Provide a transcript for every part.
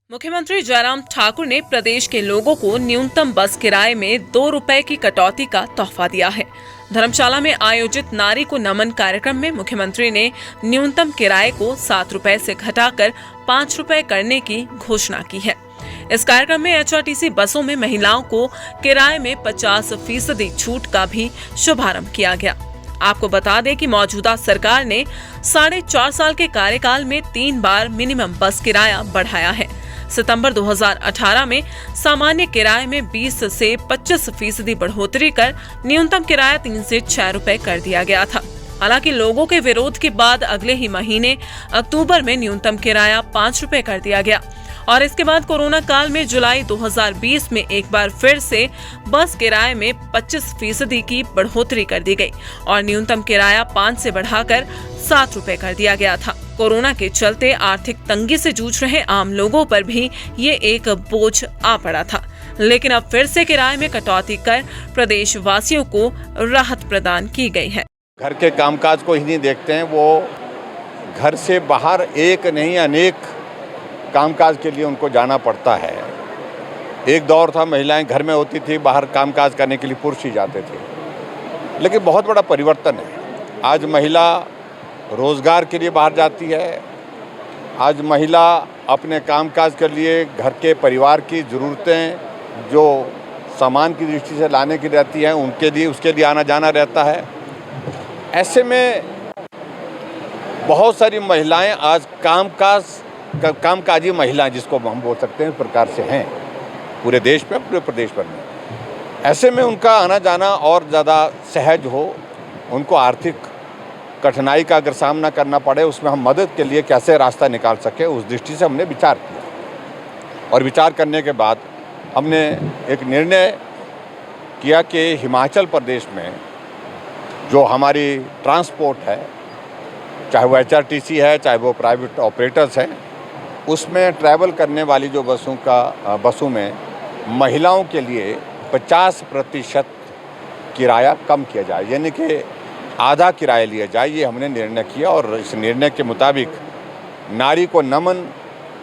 मुख्यमंत्री जयराम ठाकुर ने प्रदेश के लोगों को न्यूनतम बस किराए में 2 रुपए की कटौती का तोहफा दिया है। धर्मशाला में आयोजित नारी को नमन कार्यक्रम में मुख्यमंत्री ने न्यूनतम किराए को 7 रुपए से घटाकर 5 रुपए करने की घोषणा की है। इस कार्यक्रम में एचआरटीसी बसों में महिलाओं को किराए में 50% छूट का भी शुभारंभ किया गया। आपको बता दें कि मौजूदा सरकार ने 4.5 साल के कार्यकाल में 3 बार मिनिमम बस किराया बढ़ाया है। सितंबर 2018 में सामान्य किराए में 20 से 25% बढ़ोतरी कर न्यूनतम किराया 3 से 6 रुपए कर दिया गया था। हालांकि लोगों के विरोध के बाद अगले ही महीने अक्टूबर में न्यूनतम किराया 5 रुपए कर दिया गया और इसके बाद कोरोना काल में जुलाई 2020 में एक बार फिर से बस किराए में 25% की बढ़ोतरी कर दी गई और न्यूनतम किराया 5 से बढ़ाकर 7 रुपए कर दिया गया था। कोरोना के चलते आर्थिक तंगी से जूझ रहे आम लोगों पर भी ये एक बोझ आ पड़ा था, लेकिन अब फिर से किराए में कटौती कर प्रदेश वासियों को राहत प्रदान की गई है। घर के कामकाज को ही नहीं देखते हैं, वो घर से बाहर एक नहीं अनेक कामकाज के लिए उनको जाना पड़ता है। एक दौर था महिलाएं घर में होती थी, बाहर कामकाज करने के लिए पुरुष ही जाते थे, लेकिन बहुत बड़ा परिवर्तन है। आज महिला रोजगार के लिए बाहर जाती है। आज महिला अपने कामकाज के लिए घर के परिवार की ज़रूरतें जो सामान की दृष्टि से लाने की रहती हैं उसके लिए आना जाना रहता है। ऐसे में बहुत सारी महिलाएं आज कामकाजी महिलाएं जिसको हम बोल सकते हैं इस प्रकार से हैं पूरे देश में, पूरे प्रदेश भर में। ऐसे में उनका आना जाना और ज़्यादा सहज हो, उनको आर्थिक कठिनाई का अगर सामना करना पड़े उसमें हम मदद के लिए कैसे रास्ता निकाल सके, उस दृष्टि से हमने विचार किया और विचार करने के बाद हमने एक निर्णय किया कि हिमाचल प्रदेश में जो हमारी ट्रांसपोर्ट है, चाहे वो एचआरटीसी है, चाहे वो प्राइवेट ऑपरेटर्स हैं, उसमें ट्रैवल करने वाली जो बसों में महिलाओं के लिए 50% किराया कम किया जाए, यानी कि आधा किराया लिया जाए। ये हमने निर्णय किया और इस निर्णय के मुताबिक नारी को नमन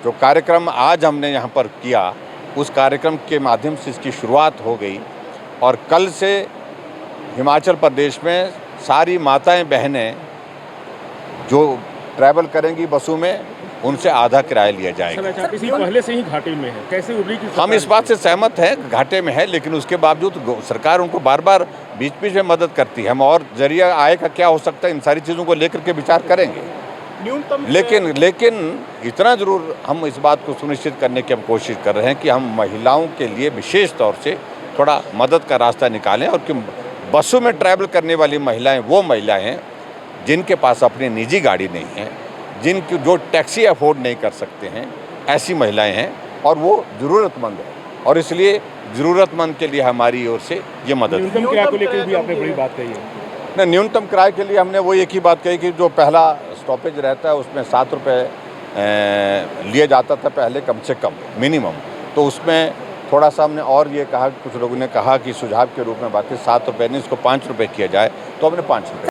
जो कार्यक्रम आज हमने यहाँ पर किया, उस कार्यक्रम के माध्यम से इसकी शुरुआत हो गई और कल से हिमाचल प्रदेश में सारी माताएं बहनें जो ट्रैवल करेंगी बसों में, उनसे आधा किराया लिया जाएगा। एचआरटीसी पहले से ही घाटे में है, कैसे उभरी की? हम इस बात से सहमत हैं, घाटे में है, लेकिन उसके बावजूद सरकार उनको बार बार बीच बीच में मदद करती है। हम और जरिया आय का क्या हो सकता है, इन सारी चीज़ों को लेकर के विचार करेंगे। न्यूनतम लेकिन इतना ज़रूर हम इस बात को सुनिश्चित करने की हम कोशिश कर रहे हैं कि हम महिलाओं के लिए विशेष तौर से थोड़ा मदद का रास्ता निकालें और कि बसों में ट्रैवल करने वाली महिलाएं वो महिलाएं हैं जिनके पास अपनी निजी गाड़ी नहीं है, जो टैक्सी अफोर्ड नहीं कर सकते हैं, ऐसी महिलाएं हैं और वो ज़रूरतमंद है और इसलिए ज़रूरतमंद के लिए हमारी ओर से ये मदद। न्यूनतम किराए को लेकर भी आपने बड़ी बात कही है ना। न्यूनतम किराए के लिए हमने वो एक ही बात कही कि जो पहला स्टॉपेज रहता है उसमें 7 रुपये लिया जाता था पहले, कम से कम मिनिमम, तो उसमें थोड़ा सा हमने और ये कहा, कुछ लोगों ने कहा कि सुझाव के रूप में बात है 7 रुपये नहीं, इसको 5 रुपये किया जाए, तो हमने 5 रुपये